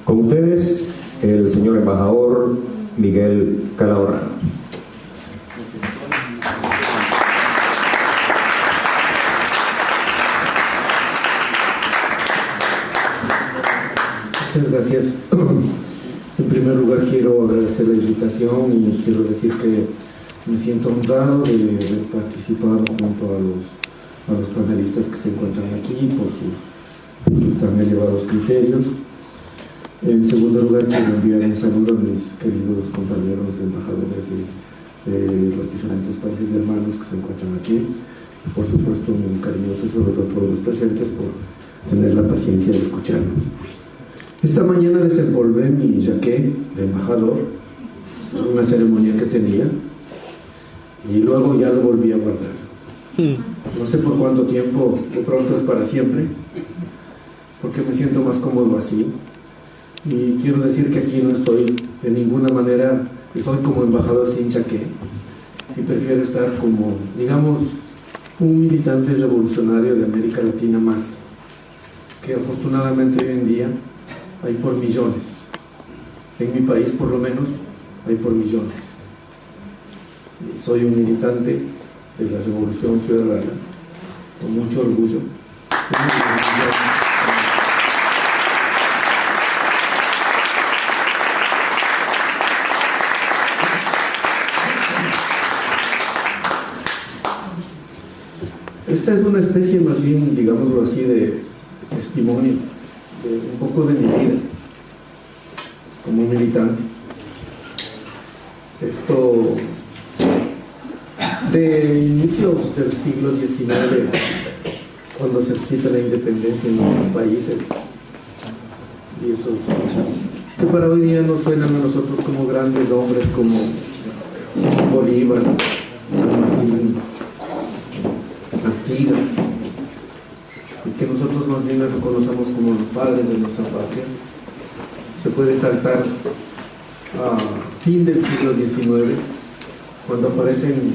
Con ustedes, el señor embajador Miguel Calahorra. Muchas gracias. En primer lugar quiero agradecer la invitación y quiero decir que me siento honrado de haber participado junto a los panelistas que se encuentran aquí por sus tan elevados criterios. En segundo lugar quiero enviar un saludo a mis queridos compañeros embajadores de los diferentes países hermanos que se encuentran aquí. Y por supuesto un cariñoso saludo a todos los presentes por tener la paciencia de escucharnos. Esta mañana desempolvé mi jaqué de embajador, una ceremonia que tenía, y luego ya lo volví a guardar. No sé por cuánto tiempo, de pronto es para siempre, porque me siento más cómodo así. Y quiero decir que aquí no estoy de ninguna manera, estoy como embajador sin jaqué, y prefiero estar como, digamos, un militante revolucionario de América Latina más, que afortunadamente hoy en día hay por millones. En mi país, por lo menos, hay por millones. Soy un militante de la Revolución Ciudadana, con mucho orgullo. Esta es una especie más bien, digámoslo así, de testimonio, un poco de mi vida como militante. Esto de inicios del siglo XIX, cuando se suscita la independencia en nuestros países, y eso que para hoy día nos suenan a nosotros como grandes hombres como Bolívar, San Martín, Artigas, y que nosotros más bien les reconocemos como los padres de nuestra patria. Se puede saltar a fin del siglo XIX, cuando aparecen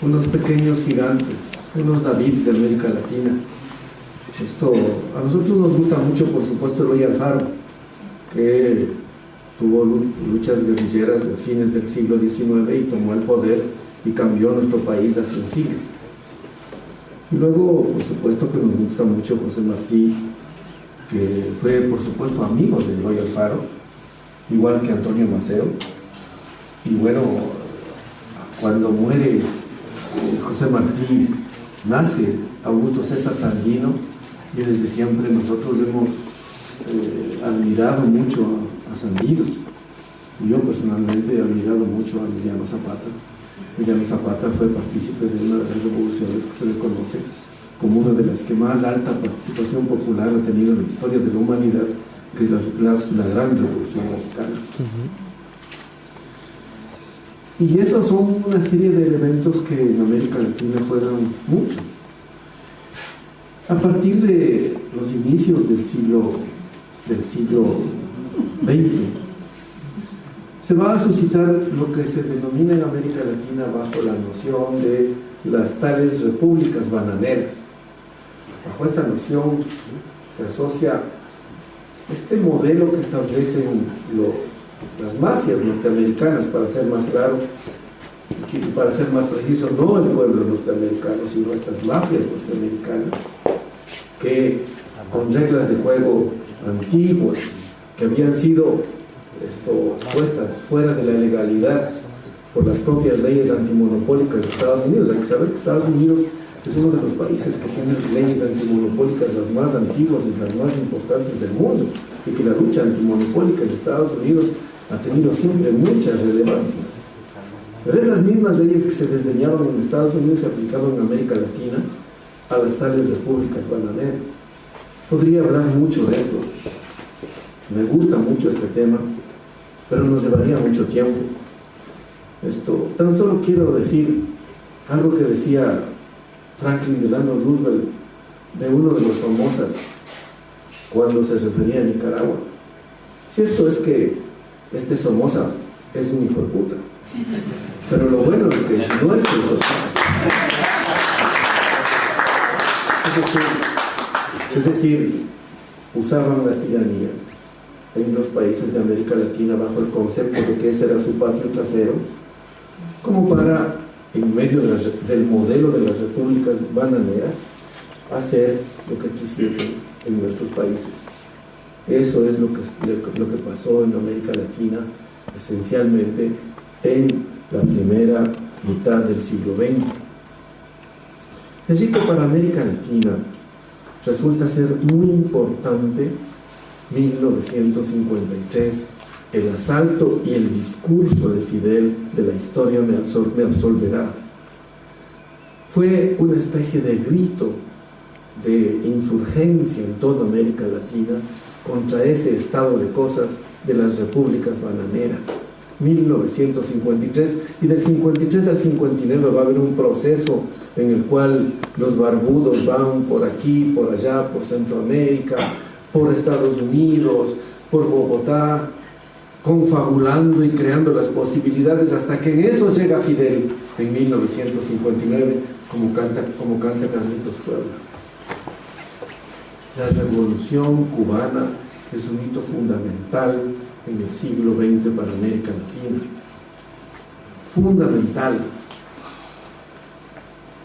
unos pequeños gigantes, unos Davids de América Latina. Esto a nosotros nos gusta mucho, por supuesto, Eloy Alfaro, que tuvo luchas guerrilleras a fines del siglo XIX y tomó el poder y cambió nuestro país hace un siglo. Y luego, por supuesto, que nos gusta mucho José Martí, que fue, por supuesto, amigo de Eloy Alfaro, igual que Antonio Maceo. Y bueno, cuando muere José Martí, nace Augusto César Sanguino, y desde siempre nosotros hemos admirado mucho a Sanguino. Y yo personalmente he admirado mucho a Emiliano Zapata. Emiliano Zapata fue partícipe de una de las revoluciones que se le conoce como una de las que más alta participación popular ha tenido en la historia de la humanidad, que es la gran revolución mexicana. Y esos son una serie de elementos que en América Latina juegan mucho. A partir de los inicios del siglo XX, se va a suscitar lo que se denomina en América Latina bajo la noción de las tales repúblicas bananeras. Bajo esta noción se asocia este modelo que establecen las mafias norteamericanas, para ser más claro, y para ser más preciso, no el pueblo norteamericano, sino estas mafias norteamericanas, que con reglas de juego antiguas, que habían sido puestas fuera de la legalidad por las propias leyes antimonopólicas de Estados Unidos. Hay que saber que Estados Unidos es uno de los países que tiene leyes antimonopólicas las más antiguas y las más importantes del mundo, y que la lucha antimonopólica de Estados Unidos ha tenido siempre mucha relevancia. Pero esas mismas leyes que se desdeñaban en Estados Unidos se aplicaban en América Latina a las tales repúblicas bananeras. Podría hablar mucho de esto, me gusta mucho este tema, pero nos llevaría mucho tiempo. Tan solo quiero decir algo que decía Franklin Delano Roosevelt de uno de los Somozas cuando se refería a Nicaragua. Si esto es que este Somoza es un hijo de puta, pero lo bueno es que no es hijo de puta. Es decir, usaban la tiranía, en los países de América Latina bajo el concepto de que ese era su patio trasero, como para, en medio del modelo de las repúblicas bananeras, hacer lo que quisiesen en nuestros países. Eso es lo que pasó en América Latina, esencialmente en la primera mitad del siglo XX. Así que para América Latina resulta ser muy importante 1953, el asalto y el discurso de Fidel de la historia me absolverá. Fue una especie de grito de insurgencia en toda América Latina contra ese estado de cosas de las repúblicas bananeras. 1953, y del 53 al 59 va a haber un proceso en el cual los barbudos van por aquí, por allá, por Centroamérica, por Estados Unidos, por Bogotá, confabulando y creando las posibilidades, hasta que en eso llega Fidel en 1959, como canta Carlitos Puebla. La revolución cubana es un hito fundamental en el siglo XX para América Latina. Fundamental.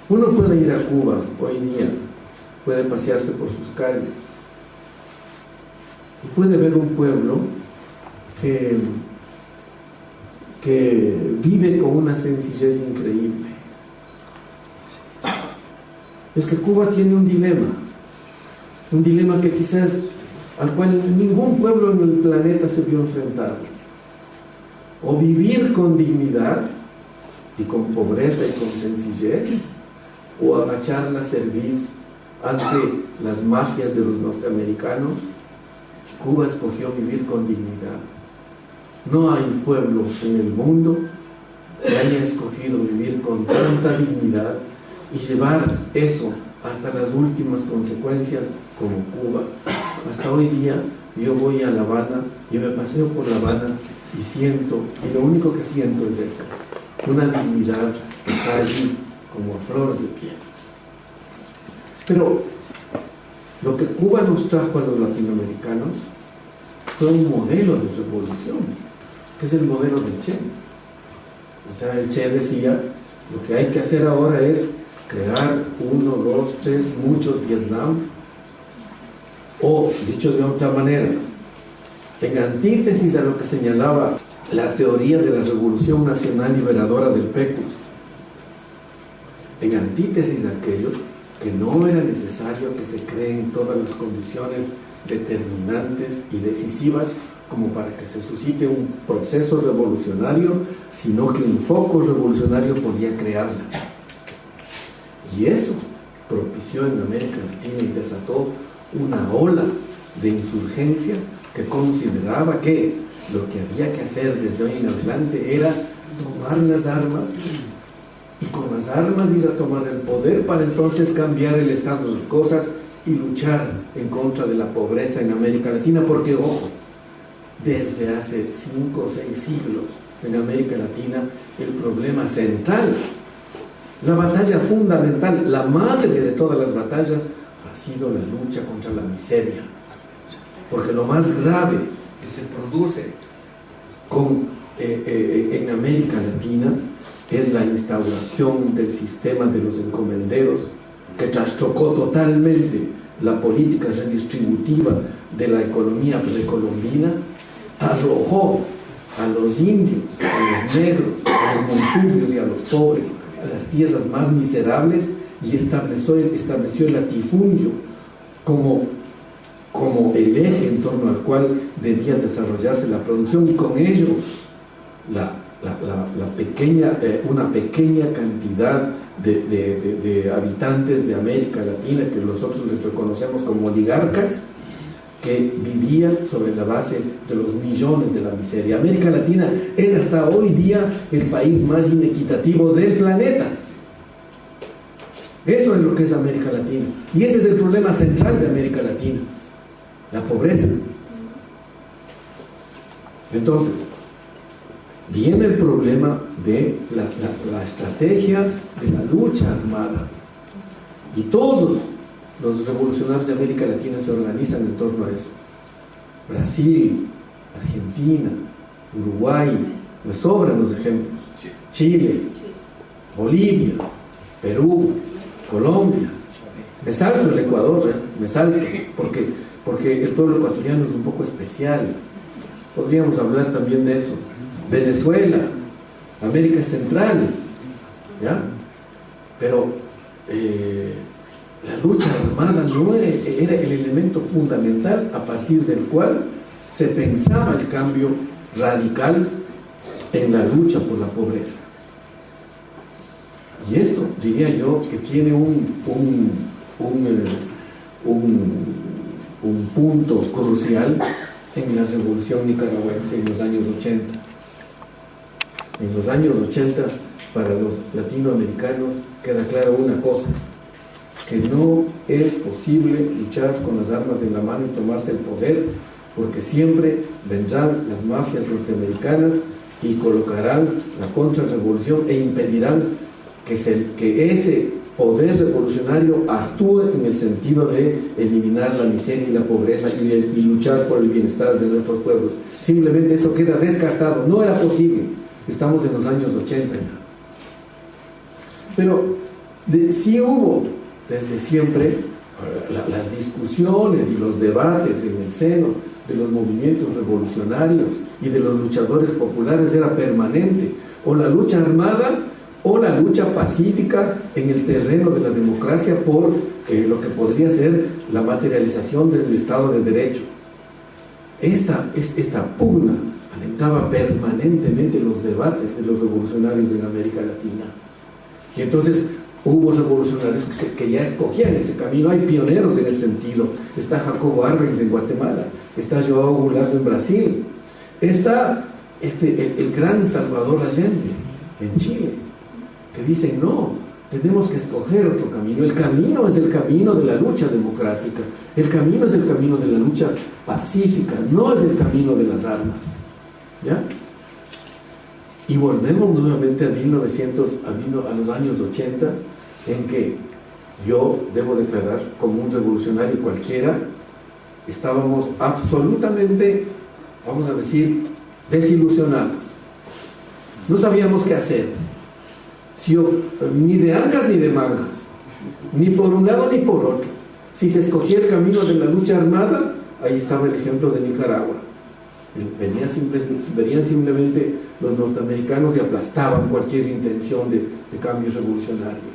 Uno puede ir a Cuba hoy día, puede pasearse por sus calles y puede ver un pueblo que vive con una sencillez increíble. Es que Cuba tiene un dilema que quizás al cual ningún pueblo en el planeta se vio enfrentado: o vivir con dignidad y con pobreza y con sencillez, o agachar la cerviz ante las mafias de los norteamericanos. Cuba escogió vivir con dignidad. No hay pueblo en el mundo que haya escogido vivir con tanta dignidad y llevar eso hasta las últimas consecuencias como Cuba. Hasta hoy día yo voy a La Habana, yo me paseo por La Habana y siento, y lo único que siento es eso, una dignidad que está allí como a flor de piel. Pero lo que Cuba nos trajo a los latinoamericanos fue un modelo de revolución, que es el modelo del Che. O sea, el Che decía, lo que hay que hacer ahora es crear 1, 2, 3, muchos Vietnam, o, dicho de otra manera, en antítesis a lo que señalaba la teoría de la Revolución Nacional Liberadora del PECUS, en antítesis a aquello, que no era necesario que se creen todas las condiciones determinantes y decisivas como para que se suscite un proceso revolucionario, sino que un foco revolucionario podía crearla. Y eso propició en América Latina y desató una ola de insurgencia que consideraba que lo que había que hacer desde hoy en adelante era tomar las armas y con las armas ir a tomar el poder para entonces cambiar el estado de cosas y luchar en contra de la pobreza en América Latina, porque ojo, desde hace 5 o 6 siglos en América Latina el problema central, la batalla fundamental, la madre de todas las batallas, ha sido la lucha contra la miseria, porque lo más grave que se produce en América Latina es la instauración del sistema de los encomenderos, que trastocó totalmente la política redistributiva de la economía precolombina, arrojó a los indios, a los negros, a los montubios y a los pobres a las tierras más miserables y estableció el latifundio como el eje en torno al cual debía desarrollarse la producción, y con ello una pequeña cantidad de habitantes de América Latina, que nosotros les reconocemos como oligarcas, que vivían sobre la base de los millones de la miseria. América Latina es hasta hoy día el país más inequitativo del planeta. Eso es lo que es América Latina. Y ese es el problema central de América Latina, la pobreza. Entonces, viene el problema de la estrategia de la lucha armada. Y todos los revolucionarios de América Latina se organizan en torno a eso. Brasil, Argentina, Uruguay, me sobran los ejemplos, Chile, Bolivia, Perú, Colombia, me salto el Ecuador, me salto, porque el pueblo ecuatoriano es un poco especial, podríamos hablar también de eso. Venezuela, América Central, ¿ya? Pero la lucha armada no era el elemento fundamental a partir del cual se pensaba el cambio radical en la lucha por la pobreza. Y esto, diría yo, que tiene un punto crucial en la revolución nicaragüense en los años 80. En los años 80, para los latinoamericanos, queda claro una cosa, que no es posible luchar con las armas en la mano y tomarse el poder, porque siempre vendrán las mafias norteamericanas y colocarán la contrarrevolución e impedirán que ese poder revolucionario actúe en el sentido de eliminar la miseria y la pobreza y luchar por el bienestar de nuestros pueblos. Simplemente eso queda descartado, no era posible. Estamos en los años 80 ya. Pero sí hubo desde siempre las discusiones y los debates en el seno de los movimientos revolucionarios y de los luchadores populares era permanente, o la lucha armada o la lucha pacífica en el terreno de la democracia por lo que podría ser la materialización del Estado de Derecho. Esta pugna alentaba permanentemente los debates de los revolucionarios en América Latina. Y entonces hubo revolucionarios que ya escogían ese camino. Hay pioneros en ese sentido. Está Jacobo Arbenz en Guatemala, está Joao Goulart en Brasil, está el gran Salvador Allende en Chile, que dicen no, tenemos que escoger otro camino. El camino es el camino de la lucha democrática, el camino es el camino de la lucha pacífica, no es el camino de las armas, ¿ya? Y volvemos nuevamente a los años 80, en que yo debo declarar, como un revolucionario cualquiera, estábamos absolutamente, vamos a decir, desilusionados. No sabíamos qué hacer, ni de angas ni de mangas, ni por un lado ni por otro. Si se escogía el camino de la lucha armada, ahí estaba el ejemplo de Nicaragua. Venían simplemente los norteamericanos y aplastaban cualquier intención de cambio revolucionario.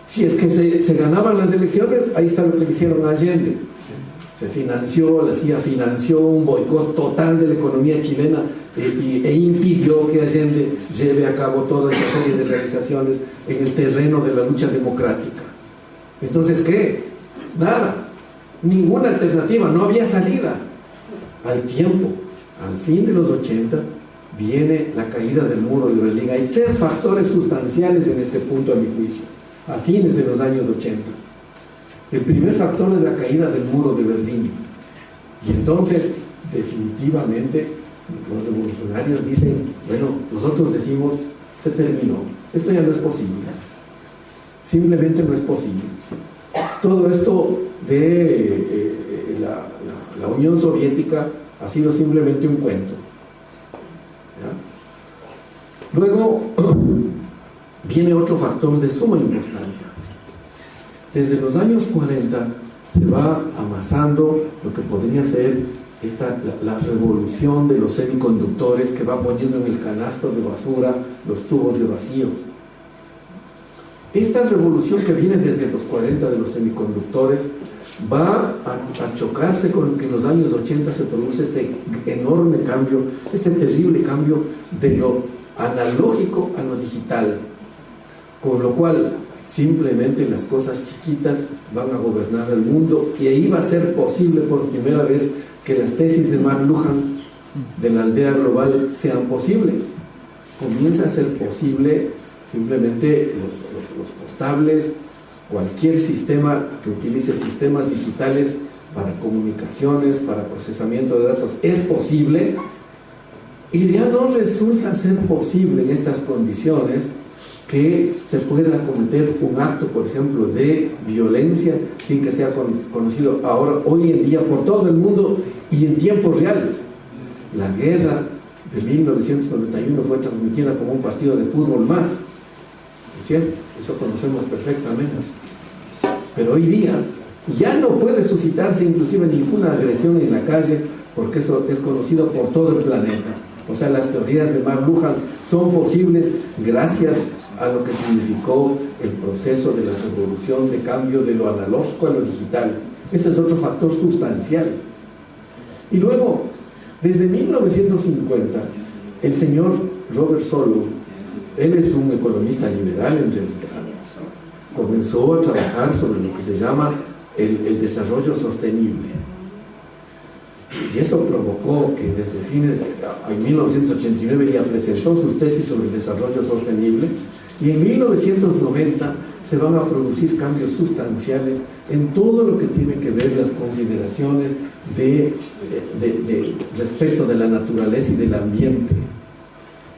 Si es que se ganaban las elecciones, ahí está lo que le hicieron a Allende. Se financió, la CIA financió un boicot total de la economía chilena e impidió que Allende lleve a cabo toda esta serie de realizaciones en el terreno de la lucha democrática. Entonces, ¿qué? Nada, ninguna alternativa, no había salida. Al tiempo, al fin de los 80, viene la caída del muro de Berlín. Hay tres factores sustanciales en este punto, a mi juicio, a fines de los años 80. El primer factor es la caída del muro de Berlín. Y entonces, definitivamente, los revolucionarios dicen, bueno, nosotros decimos, se terminó, esto ya no es posible. Simplemente no es posible. Todo esto de la Unión Soviética ha sido simplemente un cuento, ¿ya? Luego viene otro factor de suma importancia. Desde los años 40 se va amasando lo que podría ser la revolución de los semiconductores, que va poniendo en el canasto de basura los tubos de vacío. Esta revolución que viene desde los 40 de los semiconductores va a chocarse con que en los años 80 se produce este enorme cambio, este terrible cambio de lo analógico a lo digital, con lo cual simplemente las cosas chiquitas van a gobernar el mundo, y ahí va a ser posible por primera vez que las tesis de McLuhan de la aldea global sean posibles. Comienza a ser posible simplemente los postables, cualquier sistema que utilice sistemas digitales para comunicaciones, para procesamiento de datos, es posible, y ya no resulta ser posible en estas condiciones que se pueda cometer un acto, por ejemplo, de violencia sin que sea conocido hoy en día por todo el mundo y en tiempos reales. la guerra de 1991 fue transmitida como un partido de fútbol más, ¿no es cierto? Eso conocemos perfectamente. Pero hoy día ya no puede suscitarse inclusive ninguna agresión en la calle, porque eso es conocido por todo el planeta. O sea, las teorías de McLuhan son posibles gracias a lo que significó el proceso de la revolución de cambio de lo analógico a lo digital. Este es otro factor sustancial. Y luego, desde 1950, el señor Robert Solow, él es un economista liberal en realidad, comenzó a trabajar sobre lo que se llama el desarrollo sostenible. Y eso provocó que desde en 1989 ya presentó sus tesis sobre el desarrollo sostenible, y en 1990 se van a producir cambios sustanciales en todo lo que tiene que ver las consideraciones respecto de la naturaleza y del ambiente.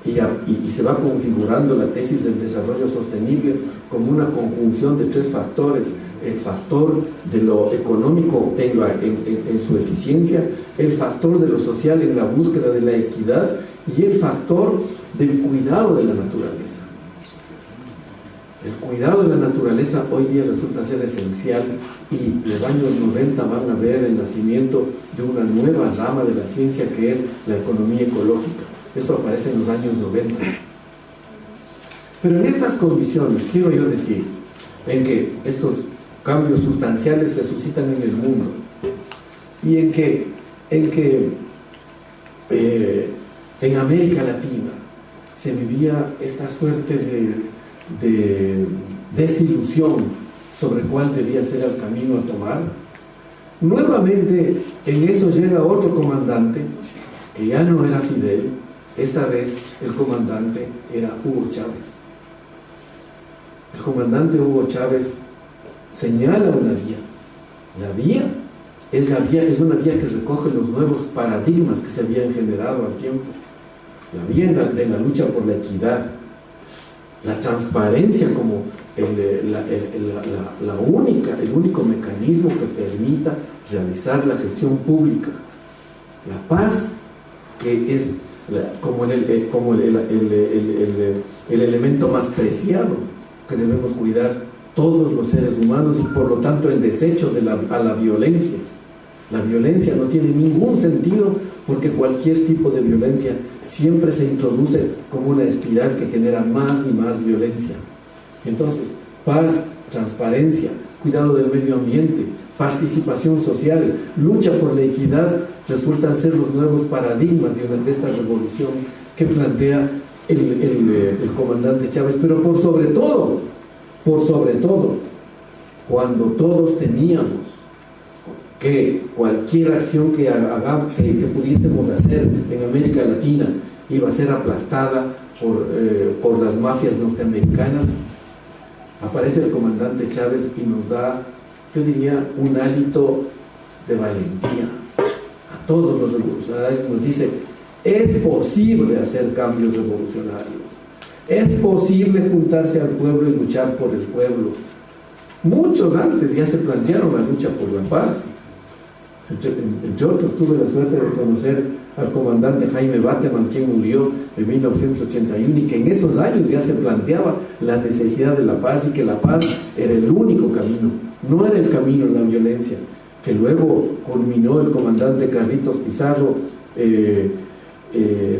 Y se va configurando la tesis del desarrollo sostenible como una conjunción de tres factores: el factor de lo económico en su eficiencia, el factor de lo social en la búsqueda de la equidad, y el factor del cuidado de la naturaleza. El cuidado de la naturaleza hoy día resulta ser esencial, y los años 90 van a ver el nacimiento de una nueva rama de la ciencia, que es la economía ecológica. Esto aparece en los años 90. Pero en estas condiciones, quiero yo decir, en que estos cambios sustanciales se suscitan en el mundo, y en que en América Latina se vivía esta suerte de desilusión sobre cuál debía ser el camino a tomar, nuevamente en eso llega otro comandante, que ya no era Fidel. Esta vez el comandante era Hugo Chávez. El comandante Hugo Chávez señala una vía. La vía es una vía que recoge los nuevos paradigmas que se habían generado al tiempo. La vía de la lucha por la equidad, la transparencia como el único mecanismo que permita realizar la gestión pública, la paz, que es como el elemento más preciado que debemos cuidar todos los seres humanos, y por lo tanto el desecho a la violencia. La violencia no tiene ningún sentido, porque cualquier tipo de violencia siempre se introduce como una espiral que genera más y más violencia. Entonces, paz, transparencia, cuidado del medio ambiente, participación social, lucha por la equidad, resultan ser los nuevos paradigmas de esta revolución que plantea el comandante Chávez. Pero por sobre todo, cuando todos teníamos que cualquier acción que pudiésemos hacer en América Latina iba a ser aplastada por las mafias norteamericanas, aparece el comandante Chávez y nos da, yo diría, un hálito de valentía a todos los revolucionarios. Nos dice: es posible hacer cambios revolucionarios, es posible juntarse al pueblo y luchar por el pueblo. Muchos antes ya se plantearon la lucha por la paz. Entre otros, tuve la suerte de conocer al comandante Jaime Bateman, quien murió en 1981, y que en esos años ya se planteaba la necesidad de la paz, y que la paz era el único camino, no era el camino de la violencia, que luego culminó el comandante Carlitos Pizarro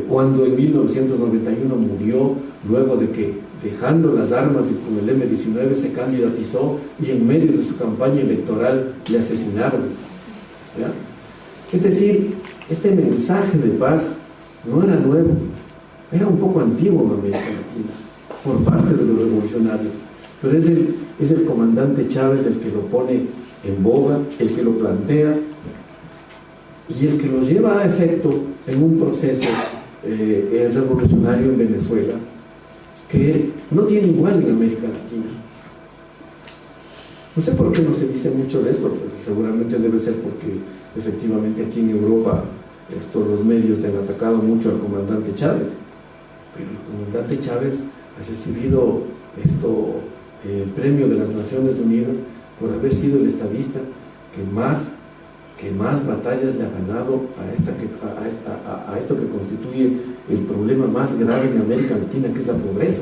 cuando en 1991 murió, luego de que, dejando las armas y con el M-19, se candidatizó, y en medio de su campaña electoral le asesinaron. ¿Ya? Es decir, este mensaje de paz no era nuevo, era un poco antiguo en América Latina por parte de los revolucionarios, pero es el comandante Chávez el que lo pone en boga, el que lo plantea y el que lo lleva a efecto en un proceso revolucionario en Venezuela que no tiene igual en América Latina. No sé por qué no se dice mucho de esto, pero seguramente debe ser porque efectivamente aquí en Europa los medios han atacado mucho al comandante Chávez, pero el comandante Chávez ha recibido el premio de las Naciones Unidas por haber sido el estadista que más batallas le ha ganado a esto incluye el problema más grave en América Latina, que es la pobreza.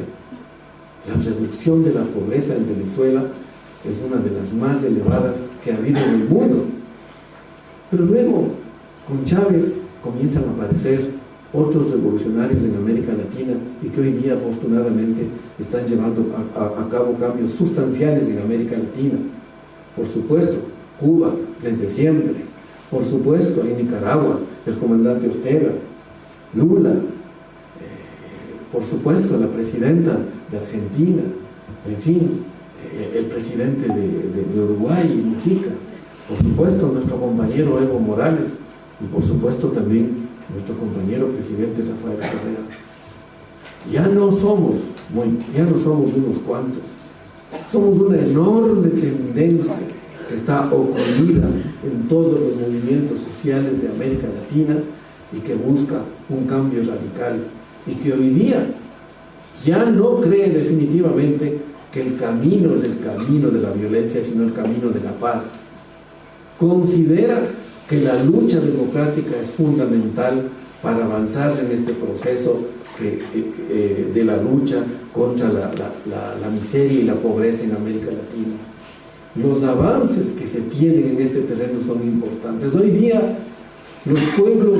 La reducción de la pobreza en Venezuela es una de las más elevadas que ha habido en el mundo. Pero luego, con Chávez, comienzan a aparecer otros revolucionarios en América Latina y que hoy día, afortunadamente, están llevando a cabo cambios sustanciales en América Latina. Por supuesto, Cuba, desde siempre. Por supuesto, en Nicaragua, el comandante Ortega, Lula, por supuesto, la presidenta de Argentina, en fin, el presidente de Uruguay, Mujica, por supuesto, nuestro compañero Evo Morales, y por supuesto también nuestro compañero presidente Rafael Correa. Ya no somos unos cuantos, somos una enorme tendencia que está ocurrida en todos los movimientos sociales de América Latina y que busca un cambio radical, y que hoy día ya no cree definitivamente que el camino es el camino de la violencia, sino el camino de la paz. Considera que la lucha democrática es fundamental para avanzar en este proceso de la lucha contra la miseria y la pobreza en América Latina. Los avances que se tienen en este terreno son importantes. Hoy día los pueblos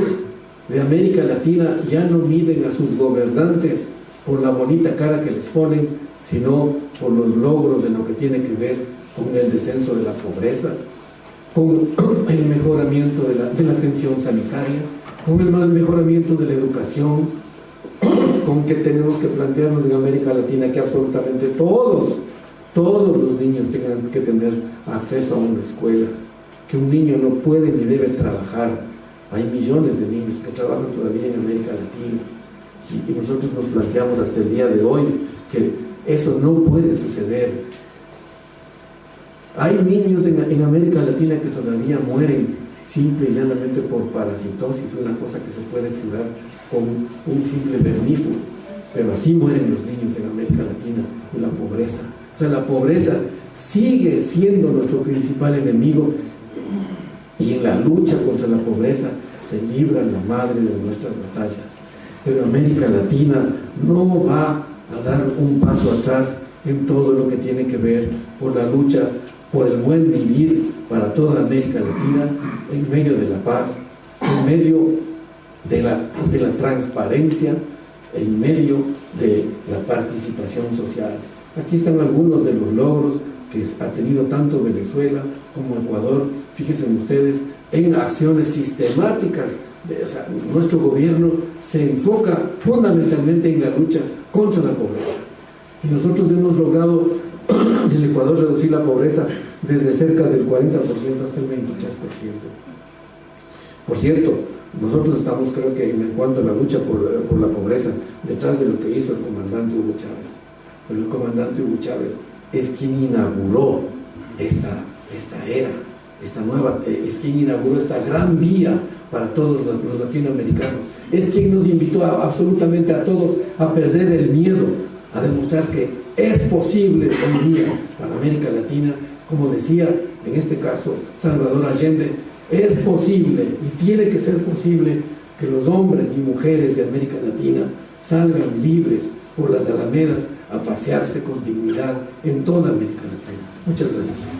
de América Latina ya no miden a sus gobernantes por la bonita cara que les ponen, sino por los logros de lo que tiene que ver con el descenso de la pobreza, con el mejoramiento de la atención sanitaria, con el mejoramiento de la educación, con que tenemos que plantearnos en América Latina que absolutamente todos los niños tengan que tener acceso a una escuela, que un niño no puede ni debe trabajar. Hay millones de niños que trabajan todavía en América Latina y nosotros nos planteamos hasta el día de hoy que eso no puede suceder. Hay niños en América Latina que todavía mueren simple y llanamente por parasitosis, una cosa que se puede curar con un simple vermífugo, pero así mueren los niños en América Latina, en la pobreza. O sea, la pobreza sigue siendo nuestro principal enemigo, y en la lucha contra la pobreza se libra la madre de nuestras batallas. Pero América Latina no va a dar un paso atrás en todo lo que tiene que ver por la lucha por el buen vivir para toda América Latina, en medio de la paz, en medio de la transparencia, en medio de la participación social. Aquí están algunos de los logros que ha tenido tanto Venezuela como Ecuador. Fíjense ustedes en acciones sistemáticas. O sea, nuestro gobierno se enfoca fundamentalmente en la lucha contra la pobreza. Y nosotros hemos logrado en el Ecuador reducir la pobreza desde cerca del 40% hasta el 23%. Por cierto, nosotros estamos, creo que en cuanto a la lucha por la pobreza, detrás de lo que hizo el comandante Hugo Chávez. Pero el comandante Hugo Chávez es quien inauguró esta era, esta nueva, es quien inauguró esta gran vía para todos los latinoamericanos. Es quien nos invitó absolutamente a todos a perder el miedo, a demostrar que es posible hoy día para América Latina, como decía en este caso Salvador Allende, es posible y tiene que ser posible que los hombres y mujeres de América Latina salgan libres por las alamedas a pasearse con dignidad en toda América Latina. Muchas gracias.